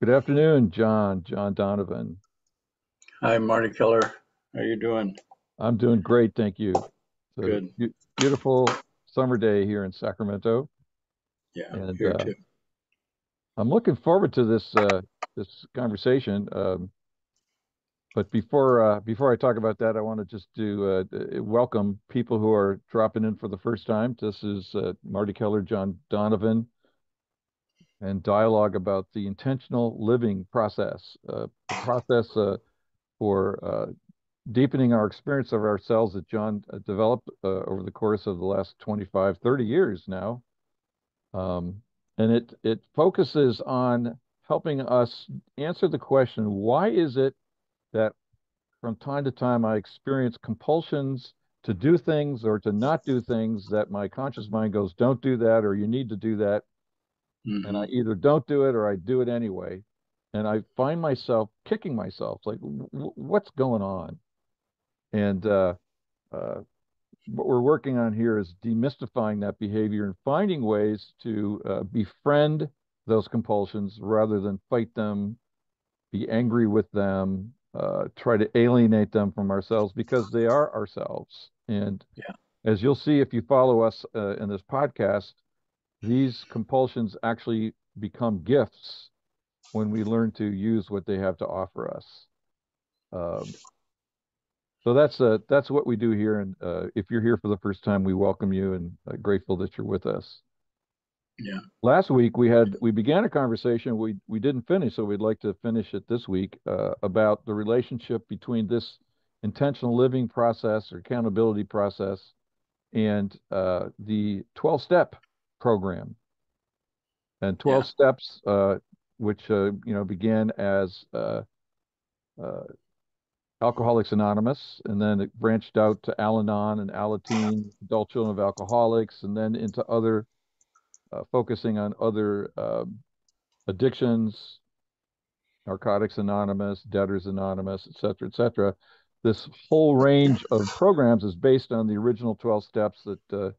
Good afternoon, John Donovan. Hi, Marty Keller. How you doing? I'm doing great, thank you. It's a Good. beautiful summer day here in Sacramento, Yeah, and here too. I'm looking forward to this conversation. But before I talk about that, I want to just welcome people who are dropping in for the first time. This is Marty Keller, John Donovan, and dialogue about the intentional living process, the process for deepening our experience of ourselves that John developed over the course of the last 25, 30 years now. Um, and it focuses on helping us answer the question, why is it that from time to time I experience compulsions to do things or to not do things that my conscious mind goes, don't do that, or you need to do that. And I Hmm. either don't do it or I do it anyway. And I find myself kicking myself, like, what's going on? And uh, what we're working on here is demystifying that behavior and finding ways to befriend those compulsions rather than fight them, be angry with them, try to alienate them from ourselves because they are ourselves. And Yeah. as you'll see if you follow us in this podcast, these compulsions actually become gifts when we learn to use what they have to offer us. Um, So that's what we do here. And if you're here for the first time, we welcome you and grateful that you're with us. Yeah. Last week we began a conversation we didn't finish, so we'd like to finish it this week about the relationship between this intentional living process or accountability process and the 12-step program. And 12 Yeah. steps, which began as uh, Alcoholics Anonymous, and then it branched out to Al-Anon and Alateen, Adult Children of Alcoholics, and then into other, focusing on other addictions, Narcotics Anonymous, Debtors Anonymous, et cetera, et cetera. This whole range of programs is based on the original 12 steps that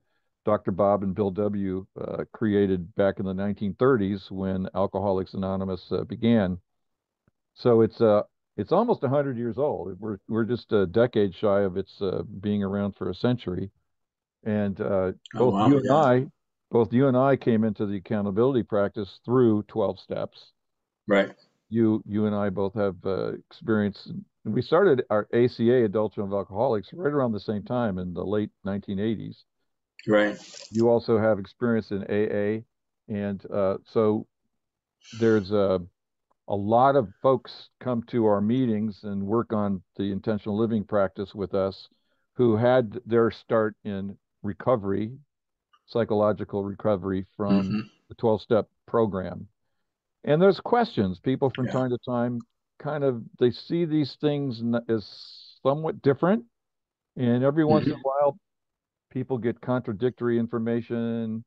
Dr. Bob and Bill W. Created back in the 1930s when Alcoholics Anonymous began. So it's almost 100 years old. We're just a decade shy of its being around for a century. And Oh, wow. Yeah. both you and I came into the accountability practice through 12 steps. Right. You and I both have experience. We started our ACA, Adult Children of Alcoholics, right around the same time in the late 1980s. Right. You also have experience in AA, and so there's a lot of folks come to our meetings and work on the intentional living practice with us who had their start in recovery, psychological recovery from Hmm. the 12-step program. And there's questions. People from Yeah. time to time kind of they see these things as somewhat different. And every once in a Hmm. while, people get contradictory information.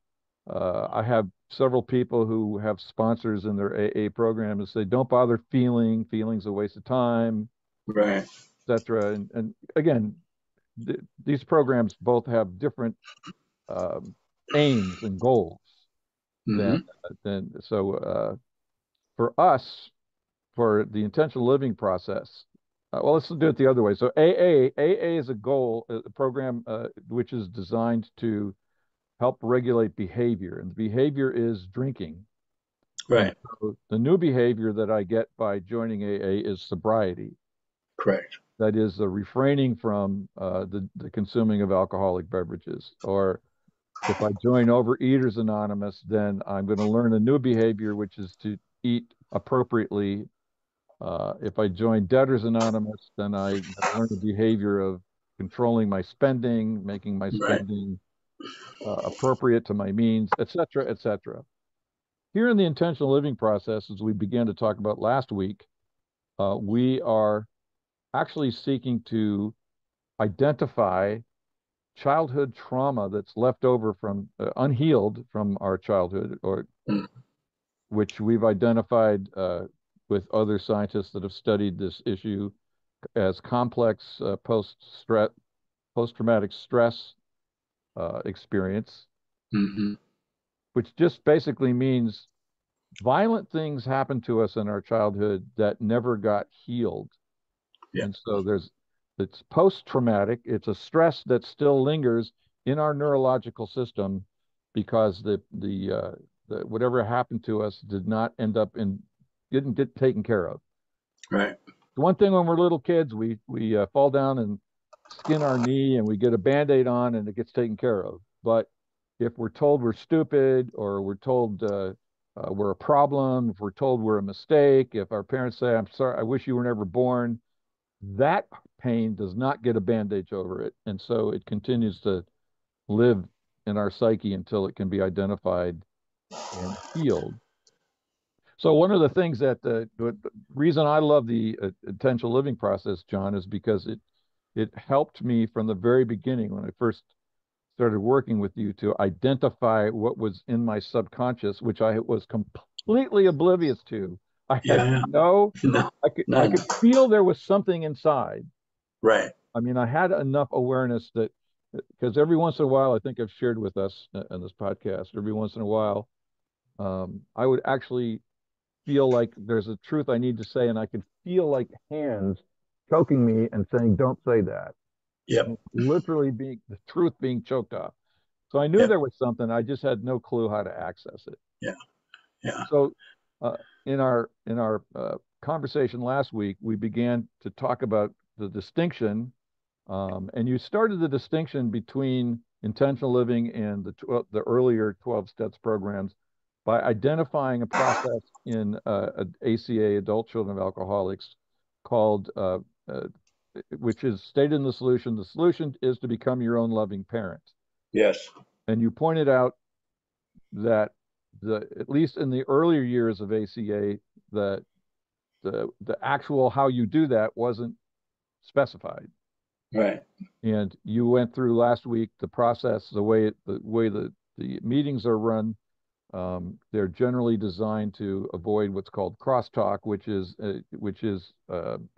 I have several people who have sponsors in their AA program and say, don't bother feeling's a waste of time, Right. etc. And again, these programs both have different um, aims and goals than, Hmm. for us, for the intentional living process, well, let's do it the other way. So AA is a goal, a program which is designed to help regulate behavior, and the behavior is drinking. And Right. so the new behavior that I get by joining AA is sobriety. Correct. That is the refraining from the consuming of alcoholic beverages. Or if I join Overeaters Anonymous, then I'm going to learn a new behavior, which is to eat appropriately. If I join Debtors Anonymous, then I learn the behavior of controlling my spending, making my Right. spending appropriate to my means, et cetera, et cetera. Here in the intentional living process, as we began to talk about last week, we are actually seeking to identify childhood trauma that's left over from unhealed from our childhood, or Mm. which we've identified with other scientists that have studied this issue as complex post-traumatic stress experience, Hmm. which just basically means violent things happen to us in our childhood that never got healed. Yeah. And so it's post-traumatic. It's a stress that still lingers in our neurological system because the whatever happened to us didn't get taken care of. Right. The one thing when we're little kids, we fall down and skin our knee and we get a Band-Aid on and it gets taken care of. But if we're told we're stupid or we're told we're a problem, if we're told we're a mistake, if our parents say, I'm sorry, I wish you were never born, that pain does not get a bandage over it. And so it continues to live in our psyche until it can be identified and healed. So one of the things the reason I love the intentional living process, John, is because it helped me from the very beginning when I first started working with you to identify what was in my subconscious, which I was completely oblivious to. I had Yeah. no, No, I none. could feel there was something inside. Right. I mean, I had enough awareness that because every once in a while, I think I've shared with us in this podcast, every once in a while, I would actually feel like there's a truth I need to say, and I could feel like hands choking me and saying, "Don't say that." Yep. Literally being the truth being choked off. So I knew Yep. there was something. I just had no clue how to access it. Yeah. Yeah. So uh, in our conversation last week, we began to talk about the distinction, and you started the distinction between intentional living and the earlier 12 steps programs by identifying a process in ACA, Adult Children of Alcoholics, called uh, which is stated in the solution. The solution is to become your own loving parent. Yes. And you pointed out that at least in the earlier years of ACA, the the actual how you do that wasn't specified. Right. And you went through last week the process, the meetings are run. They're generally designed to avoid what's called crosstalk, which is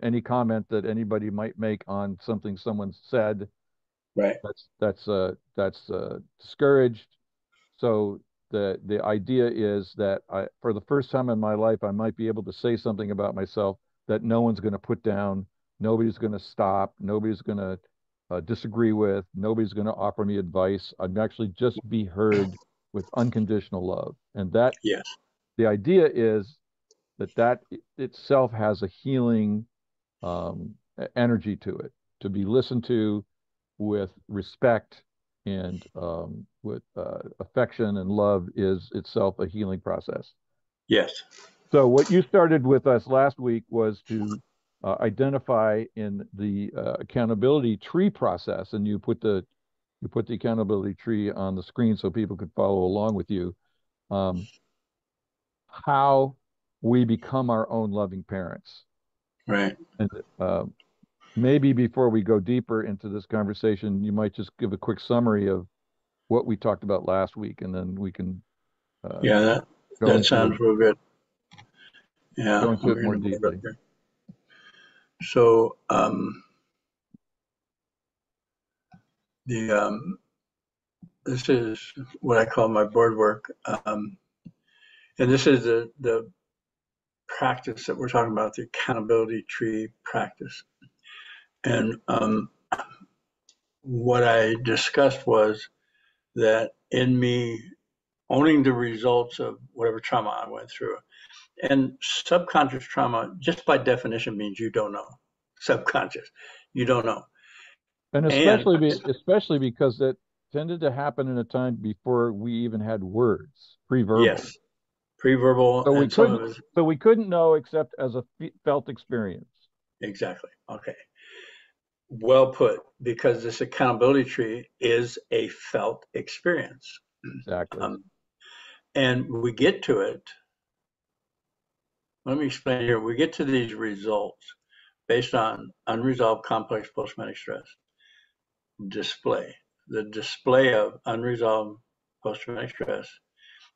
any comment that anybody might make on something someone said. Right. That's discouraged. So the idea is that for the first time in my life, I might be able to say something about myself that no one's going to put down, nobody's going to stop, nobody's going to disagree with, nobody's going to offer me advice. I'd actually just be heard with unconditional love, and that Yes. the idea is that itself has a healing energy to it, to be listened to with respect and with affection and love is itself a healing process. Yes. So what you started with us last week was to identify in the accountability tree process, and you put the accountability tree on the screen so people could follow along with you. Um, how we become our own loving parents, Right. and maybe before we go deeper into this conversation, you might just give a quick summary of what we talked about last week, and then we can uh, Yeah. go That into it sounds real good. Yeah. go into it We're more gonna put it up deeply. here. So the this is what I call my board work, and this is the practice that we're talking about, the accountability tree practice. And what I discussed was that in me owning the results of whatever trauma I went through, and subconscious trauma, just by definition, means you don't know. Subconscious, you don't know. And And especially because it tended to happen in a time before we even had words, pre-verbal. yes, pre-verbal, So we and some couldn't of it is so we couldn't know except as a felt experience. exactly okay. Well put, because this accountability tree is a felt experience. Exactly. Um, and we get to it. Let me explain here. We get to these results based on unresolved complex post-traumatic stress display. The display of unresolved post-traumatic stress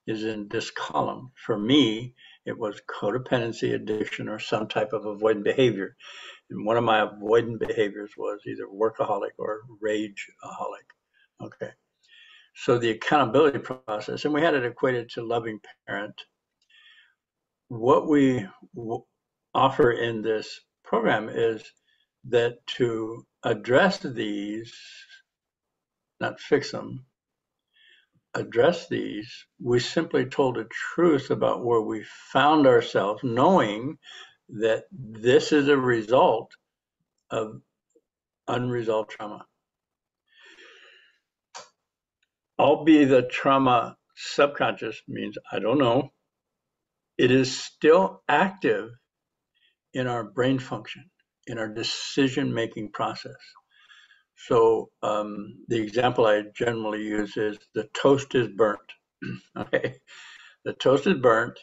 is in this column. For me, it was codependency, addiction, or some type of avoidant behavior. And one of my avoidant behaviors was either workaholic or rageaholic. Okay. So the accountability process, and we had it equated to loving parent, what we offer in this program is that to address these, not fix them, address these, we simply told the truth about where we found ourselves, knowing that this is a result of unresolved trauma. Albeit the trauma subconscious means I don't know, it is still active in our brain function, in our decision-making process. So the example I generally use is the toast is burnt. Okay, the toast is burnt,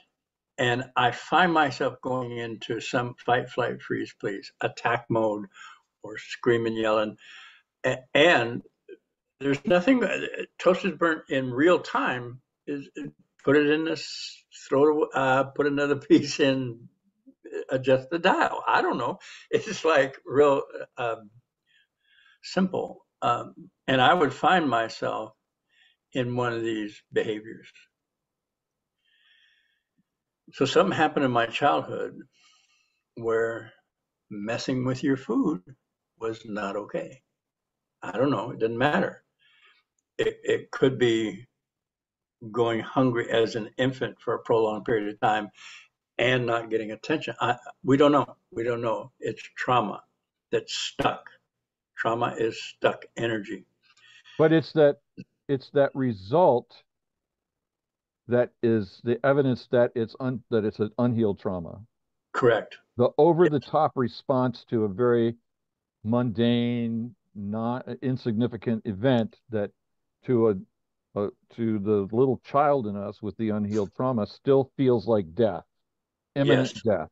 and I find myself going into some fight, flight, freeze, please, attack mode, or screaming, yelling, and there's nothing. Toast is burnt in real time. Is put it in this, throw it, put another piece in, adjust the dial. I don't know. It's just like real simple. And I would find myself in one of these behaviors. So something happened in my childhood where messing with your food was not okay. I don't know. It didn't matter. It could be going hungry as an infant for a prolonged period of time and not getting attention. We don't know. We don't know. It's trauma that's stuck. Trauma is stuck energy. But it's that result that is the evidence that that it's an unhealed trauma. Correct. The over the top response to a very mundane, not insignificant event that to to the little child in us with the unhealed trauma still feels like death, imminent Yes. death.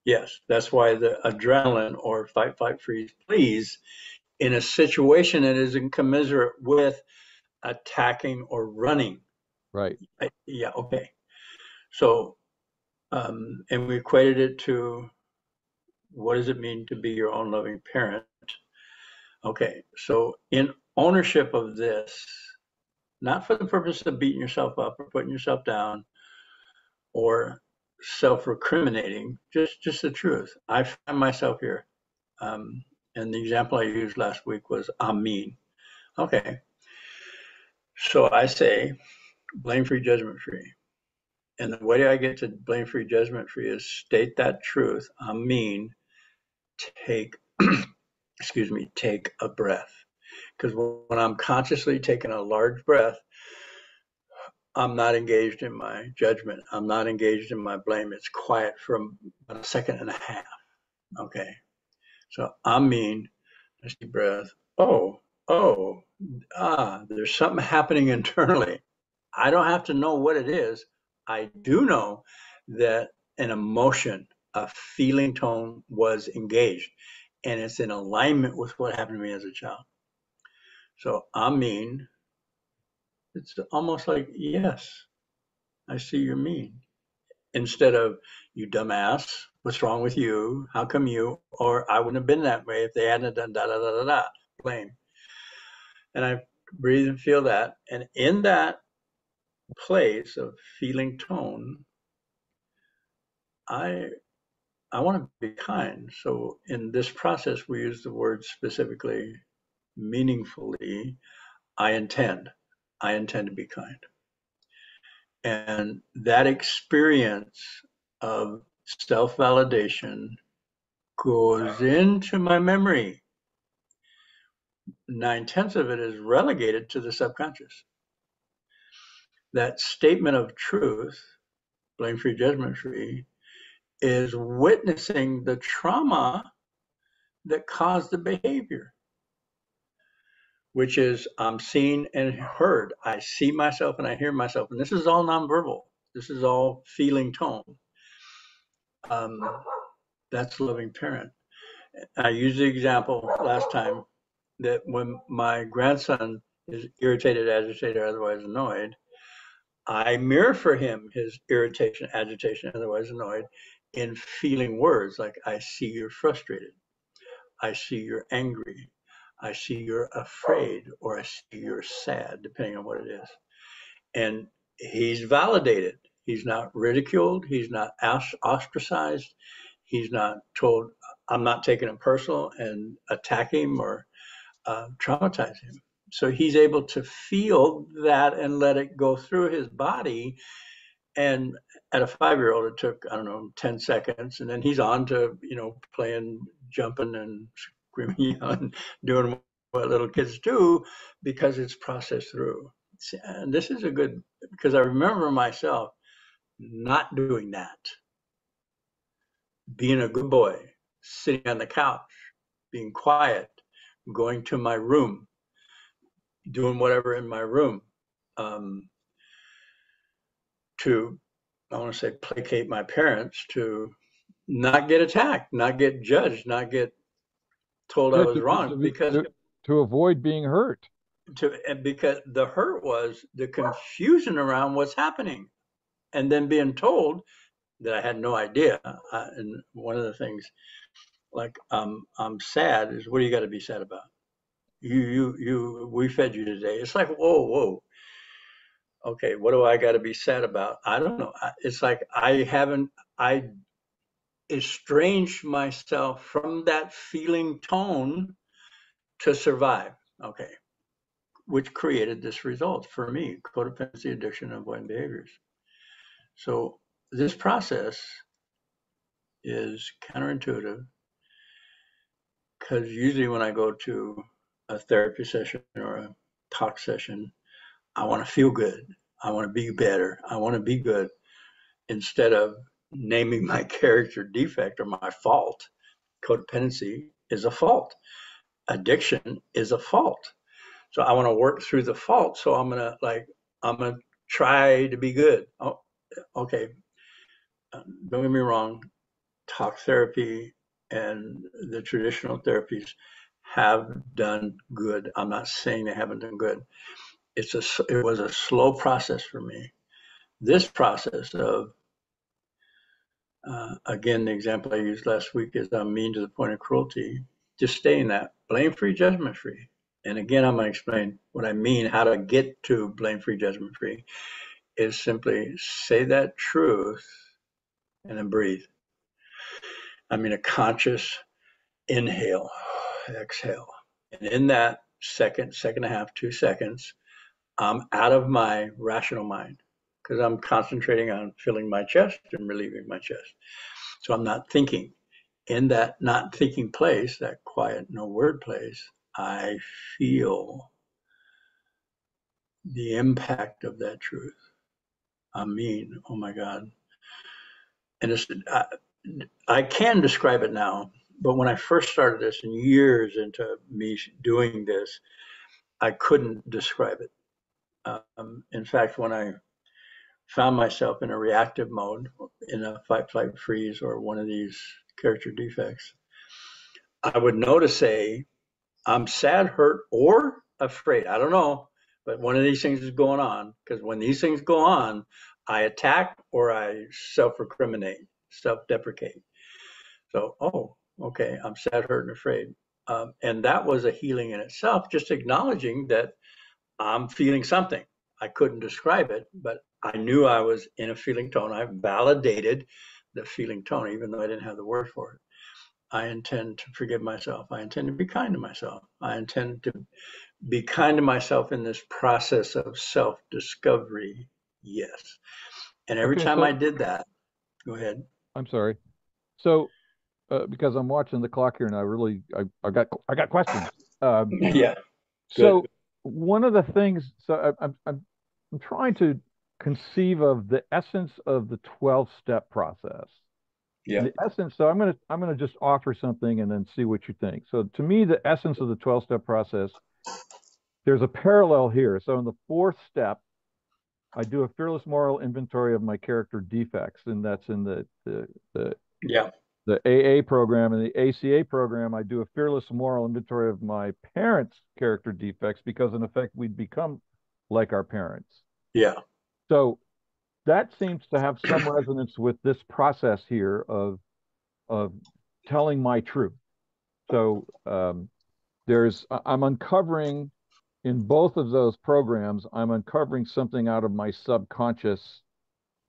Yes. That's why the adrenaline or fight, flight, freeze, please, in a situation that is incommensurate with attacking or running. Right. Yeah. Okay. So, and we equated it to what does it mean to be your own loving parent? Okay. So, in ownership of this, not for the purpose of beating yourself up or putting yourself down or self-recriminating, just the truth. I find myself here. And the example I used last week was I'm mean. Okay. So I say blame free, judgment free. And the way I get to blame free, judgment free is state that truth. I'm mean. Take, excuse me, take a breath. Because when I'm consciously taking a large breath, I'm not engaged in my judgment. I'm not engaged in my blame. It's quiet for about a second and a half. Okay. So I'm mean. Just deep breath. Oh, oh, there's something happening internally. I don't have to know what it is. I do know that an emotion, a feeling tone was engaged, and it's in alignment with what happened to me as a child. So I mean, it's almost like, yes, I see you're mean. Instead of, you dumbass, what's wrong with you? How come you? Or I wouldn't have been that way if they hadn't done da da da da da. Blame. And I breathe and feel that. And in that place of feeling tone, I want to be kind. So in this process, we use the word specifically, meaningfully. I intend to be kind. And that experience of self-validation goes into my memory. 9/10 of it is relegated to the subconscious. That statement of truth, blame free, judgment free, is witnessing the trauma that caused the behavior, which is I'm seen and heard. I see myself and I hear myself. And this is all nonverbal. This is all feeling tone. Um, that's loving parent. I used the example last time that when my grandson is irritated, agitated, or otherwise annoyed, I mirror for him his irritation, agitation, otherwise annoyed, in feeling words like, I see you're frustrated. I see you're angry. I see you're afraid, or I see you're sad, depending on what it is. And he's validated. He's not ridiculed. He's not ostracized. He's not told, I'm not taking it personal and attack him or traumatize him. So he's able to feel that and let it go through his body. And at a 5-year-old, it took, I don't know, 10 seconds. And then he's on to, playing, jumping and screaming and doing what little kids do because it's processed through. And this is a good, because I remember myself not doing that, being a good boy, sitting on the couch, being quiet, going to my room, doing whatever in my room, to, I want to say, placate my parents, to not get attacked, not get judged, not get told I Yeah, was wrong, because to avoid being hurt. because the hurt was the confusion around what's happening, and then being told that I had no idea. And one of the things, like, I'm sad, is what do you got to be sad about? We fed you today. It's like, whoa. Okay, what do I got to be sad about? I don't know. It's like I estranged myself from that feeling tone to survive. Okay, which created this result for me: codependency, addiction, and avoidant behaviors. So this process is counterintuitive, because usually when I go to a therapy session or a talk session, I want to feel good. I want to be better. I want to be good, instead of naming my character defect or my fault. Codependency is a fault. Addiction is a fault. So I want to work through the fault. So I'm gonna try to be good. Oh, okay. Don't get me wrong. Talk therapy and the traditional therapies have done good. I'm not saying they haven't done good. It was a slow process for me. This process of, again, the example I used last week is I'm mean to the point of cruelty. Just staying that blame-free, judgment-free. And again, I'm going to explain what I mean. How to get to blame-free, judgment-free is simply say that truth and then breathe. I mean, a conscious inhale, exhale. And in that second and a half, 2 seconds, I'm out of my rational mind, because I'm concentrating on filling my chest and relieving my chest. So I'm not thinking. In that not thinking place, that quiet, no word place, I feel the impact of that truth. I mean, oh my God. And I can describe it now, but when I first started this, and years into me doing this, I couldn't describe it. In fact, when I found myself in a reactive mode, in a fight, flight, freeze, or one of these character defects, I would notice I'm sad, hurt, or afraid. I don't know, but one of these things is going on, because when these things go on, I attack or I self-recriminate, self-deprecate. So, oh, okay, I'm sad, hurt, and afraid. And that was a healing in itself, just acknowledging that I'm feeling something. I couldn't describe it, but I knew I was in a feeling tone. I validated the feeling tone, even though I didn't have the word for it. I intend to forgive myself. I intend to be kind to myself. I intend to be kind to myself in this process of self-discovery. Yes. And every Okay, time I so did that, go ahead. I'm sorry. So because I'm watching the clock here, and I got questions. Yeah, good. So one of the things, so I'm trying to conceive of the essence of the 12-step process. Yeah, The essence, so I'm gonna just offer something and then see what you think. So to me, the essence of the 12-step process, there's a parallel here. So in the fourth step, I do a fearless moral inventory of my character defects, and that's in yeah, the AA program. And the ACA program, I do a fearless moral inventory of my parents' character defects, because in effect we'd become like our parents. yeah, So that seems to have some resonance with this process here of telling my truth. So I'm uncovering in both of those programs, I'm uncovering something out of my subconscious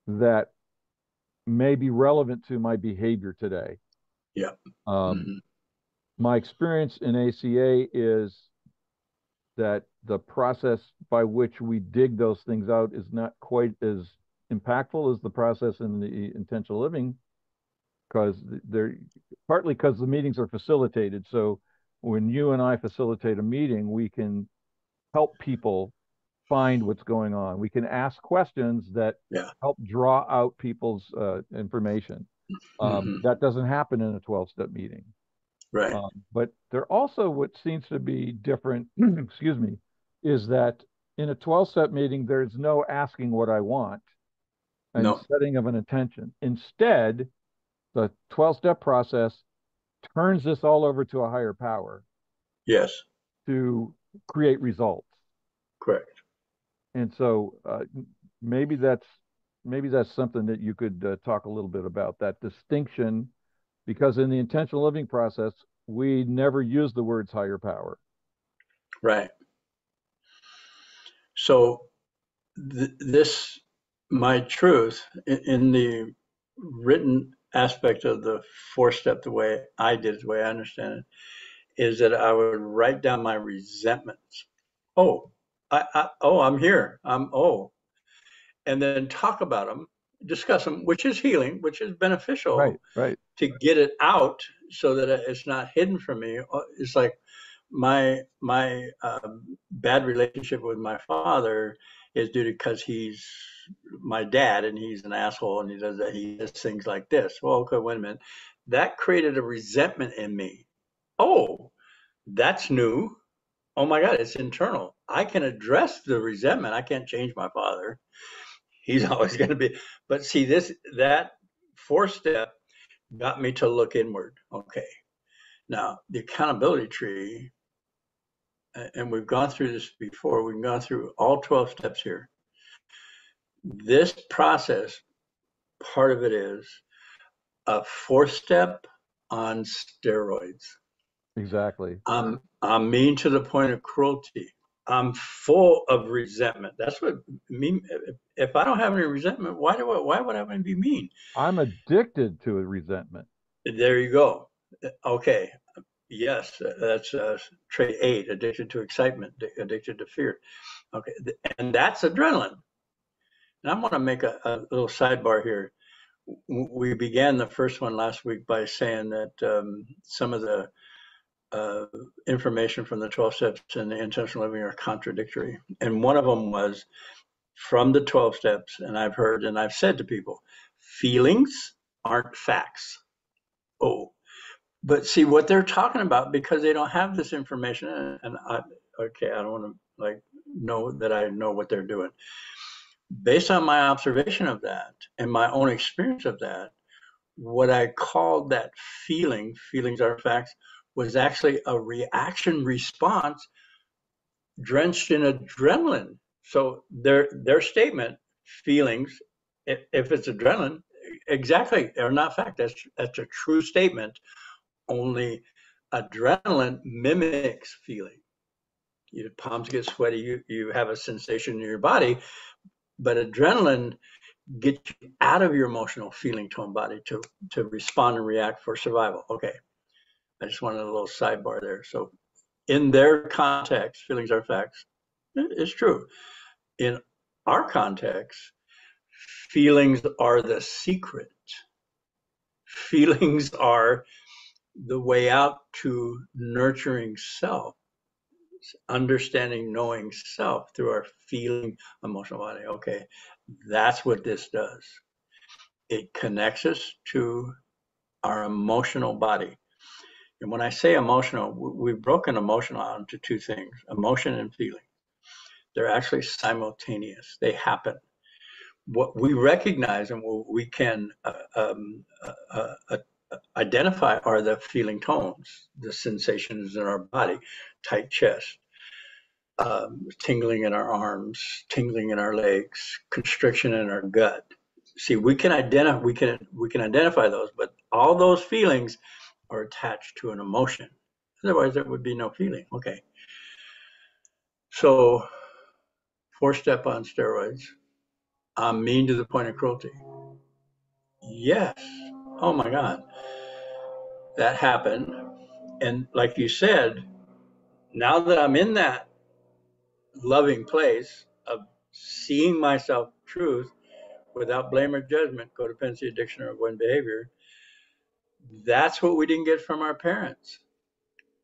that may be relevant to my behavior today. Yeah. Um, Hmm. my experience in ACA is that the process by which we dig those things out is not quite as impactful as the process in the intentional living, because they're partly because the meetings are facilitated. So when you and I facilitate a meeting, we can help people find what's going on. We can ask questions that Yeah. help draw out people's information. Hmm. That doesn't happen in a 12-step meeting. Right. But there also, what seems to be different, excuse me, is that in a 12-step meeting, there's no asking what I want and No. setting of an intention. Instead, the 12-step process turns this all over to a higher power Yes. to create results. Correct. And so maybe that's maybe that's something that you could talk a little bit about, that distinction, because in the intentional living process, we never use the words higher power. Right. So this, my truth in the written aspect of the 4-step, the way I did it, the way I understand it, is that I would write down my resentments. Oh, I'm here. And then talk about them, discuss them, which is healing, which is Right, beneficial right. to get it out so that it's not hidden from me. It's like my bad relationship with my father is due to because he's my dad and he's an asshole and he does things like this. Well, okay, wait a minute. That created a resentment in me. Oh, that's new. Oh my God, it's internal. I can address the resentment. I can't change my father. He's always going to be. But see, that 4-step got me to look inward. Okay, now the accountability tree, and we've gone through this before. We've gone through all 12 steps here. This process, part of it is a 4-step on steroids. Exactly. I'm mean to the point of cruelty. I'm full of resentment. That's what mean. If I don't have any resentment, why would I want to be mean? I'm addicted to a resentment. There you go. Okay. Yes, that's trait 8, addicted to excitement, addicted to fear. Okay, and that's adrenaline. And I want to make a little sidebar here. We began the first one last week by saying that some of the uh, information from the 12 steps and the intentional living are contradictory. And one of them was from the 12 steps, and I've heard and I've said to people, feelings aren't facts. Oh, but see what they're talking about because they don't have this information. And okay, I don't want to like know that I know what they're doing. Based on my observation of that and my own experience of that, what I called that feelings are facts, was actually a reaction response drenched in adrenaline. So their statement, feelings, if it's adrenaline, exactly, are not fact. That's a true statement. Only adrenaline mimics feeling. Your palms get sweaty, you have a sensation in your body, but adrenaline gets you out of your emotional feeling tone body to respond and react for survival. Okay, I just wanted a little sidebar there. So in their context, feelings are facts. It's true. In our context, feelings are the secret. Feelings are the way out to nurturing self, understanding, knowing self through our feeling emotional body. Okay, that's what this does. It connects us to our emotional body. And when I say emotional, we've broken emotional out into two things, emotion and feeling. They're actually simultaneous, they happen. What we recognize and what we can identify are the feeling tones, the sensations in our body, tight chest, tingling in our arms, tingling in our legs, constriction in our gut. See, we can identify those, but all those feelings are attached to an emotion. Otherwise, there would be no feeling. Okay, so 4-step on steroids. I'm mean to the point of cruelty. Yes. Oh my God. That happened. And like you said, now that I'm in that loving place of seeing myself truth without blame or judgment, codependency, addiction, or avoidant behavior, that's what we didn't get from our parents.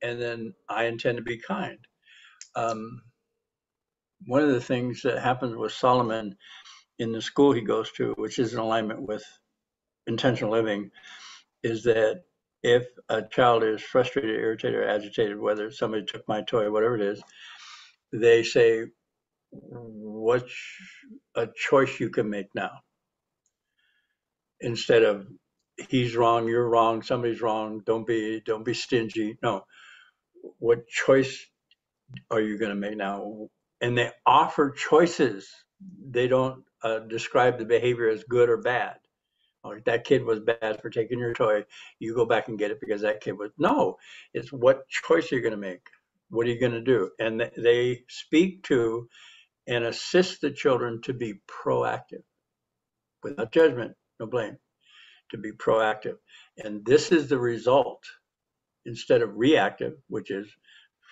And then I intend to be kind. Um, One of the things that happens with Solomon in the school he goes to, which is in alignment with intentional living, is that if a child is frustrated, irritated, or agitated, whether somebody took my toy, whatever it is, they say, what's a choice you can make now? Instead of he's wrong, you're wrong, somebody's wrong, don't be stingy. No, what choice are you going to make now? And they offer choices. They don't describe the behavior as good or bad. Like that kid was bad for taking your toy. You go back and get it because that kid was. No, it's what choice are you going to make? What are you going to do? And they speak to and assist the children to be proactive without judgment, no blame, to be proactive. And this is the result instead of reactive, which is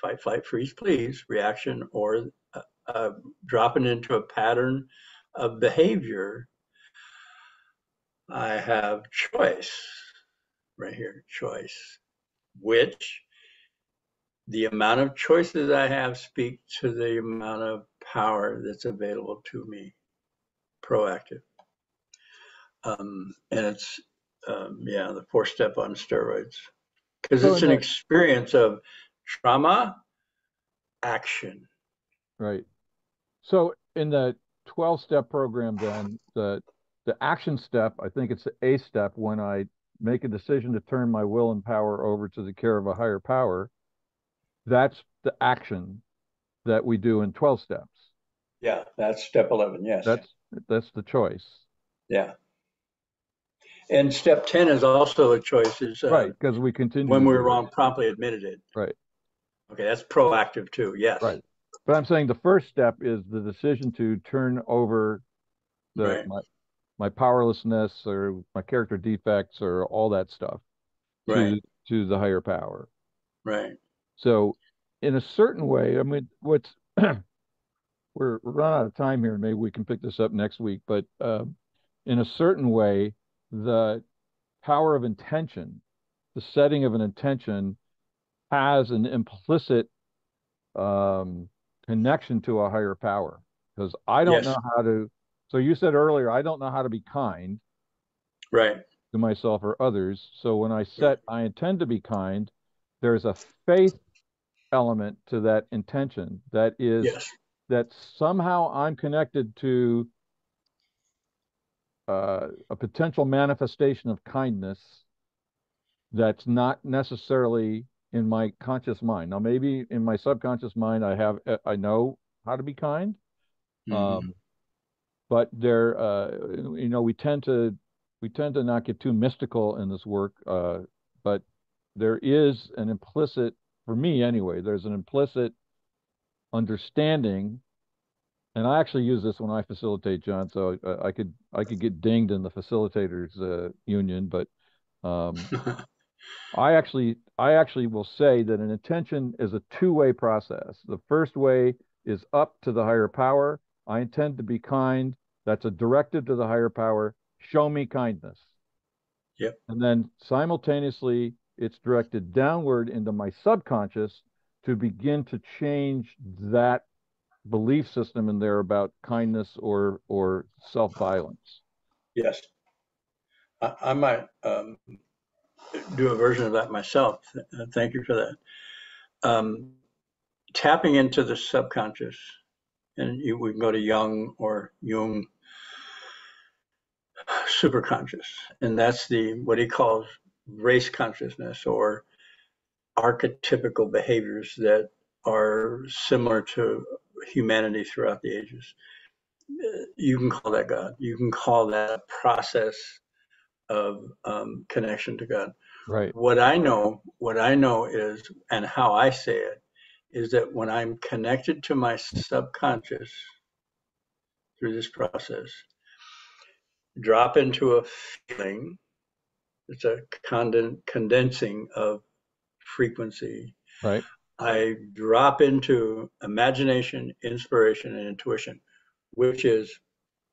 fight, flight, freeze, please, reaction, or dropping into a pattern of behavior. I have choice right here, choice, which the amount of choices I have speak to the amount of power that's available to me, proactive. And it's, yeah, the fourth step on steroids. Because So it's in an that, experience of trauma, action. right. So in the 12-step program, then the action step, I think it's the A step when I make a decision to turn my will and power over to the care of a higher power. That's the action that we do in 12 steps. Yeah, that's step 11. Yes. That's that's the choice. Yeah. And step 10 is also a choice, is Right, because we continue when to we're do it. wrong, promptly admitted it. Right, Okay, that's proactive too. Yes. right. But I'm saying the first step is the decision to turn over the Right. my powerlessness or my character defects or all that stuff Right. to the higher power. Right. So in a certain way, I mean, what's we're run out of time here, and maybe we can pick this up next week. But in a certain way, the power of intention, the setting of an intention, has an implicit um, connection to a higher power. Because I don't Yes. know how to. So you said earlier, I don't know how to be kind Right. to myself or others. So when I Right. set, I intend to be kind. There's a faith element to that intention that is Yes. that somehow I'm connected to a potential manifestation of kindness that's not necessarily in my conscious mind. Now, maybe in my subconscious mind, I know how to be kind, Mm-hmm. um, but we tend to not get too mystical in this work, but there is an implicit, for me anyway, there's an implicit understanding. And I actually use this when I facilitate, John. So I could get dinged in the facilitators union, but um, I actually will say that an intention is a two-way process. The first way is up to the higher power. I intend to be kind. That's a directive to the higher power. Show me kindness. Yep. And then simultaneously, it's directed downward into my subconscious to begin to change that belief system in there about kindness or self-violence. Yes. I might do a version of that myself. Thank you for that. Tapping into the subconscious, and we can go to Jung or Jung superconscious, and that's the what he calls race consciousness or archetypical behaviors that are similar to humanity throughout the ages. You can call that God. You can call that a process of connection to God. Right. What I know is, and how I say it, is that when I'm connected to my subconscious through this process, drop into a feeling. It's a condensing of frequency. Right. I drop into imagination, inspiration, and intuition, which is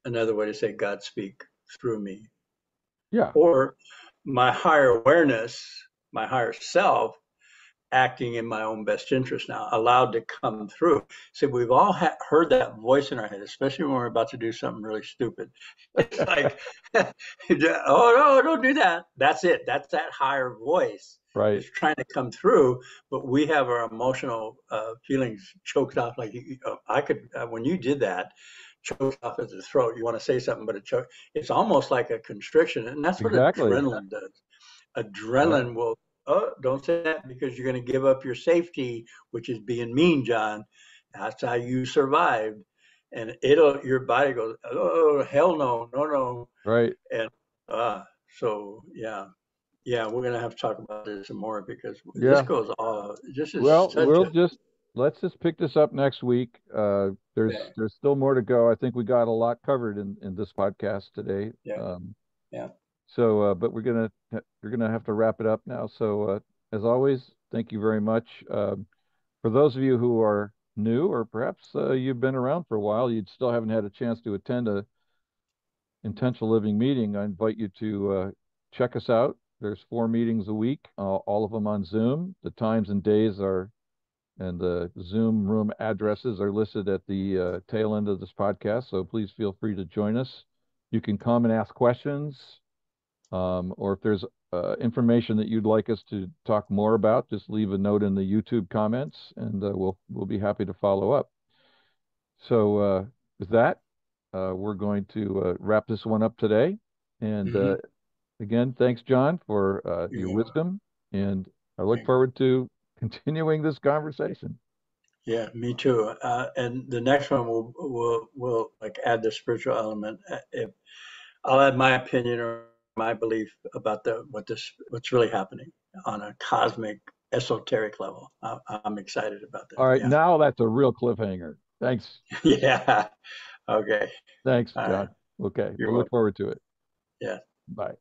another way to say God speak through me. Yeah. Or my higher awareness, my higher self acting in my own best interest now, allowed to come through. So we've all heard that voice in our head, especially when we're about to do something really stupid. It's like, oh no, don't do that. That's it. That's that higher voice. Right. It's trying to come through, but we have our emotional feelings choked off. Like I could, when you did that, choked off at the throat. You want to say something, but it's almost like a constriction, and that's what Exactly. adrenaline does. Yeah. Adrenaline will, oh, don't say that because you're going to give up your safety, which is being mean, John. That's how you survived. And your body goes, oh, hell no, no, no. Right. And so, yeah, yeah, we're going to have to talk about this some more because this Yeah. goes, this is Well, such a, let's just pick this up next week. yeah, There's still more to go. I think we got a lot covered in this podcast today. yeah, yeah. But we're gonna have to wrap it up now. So, as always, thank you very much. For those of you who are new, or perhaps you've been around for a while, you still haven't had a chance to attend a intentional living meeting. I invite you to check us out. There's 4 meetings a week, all of them on Zoom. The times and days are and the Zoom room addresses are listed at the tail end of this podcast. So please feel free to join us. You can come and ask questions, or if there's information that you'd like us to talk more about, just leave a note in the YouTube comments, and we'll be happy to follow up. So with that, we're going to wrap this one up today. And Mm-hmm. again, thanks, John, for your Yeah, wisdom, and I look forward to continuing this conversation. yeah, me too. And the next one will like add the spiritual element. If I'll add my opinion or my belief about what's really happening on a cosmic esoteric level. I'm excited about that. All right, Yeah. now that's a real cliffhanger. Thanks. Yeah. Okay. Thanks, All right. John. Okay, You're we'll look welcome. forward to it. Yeah. Bye.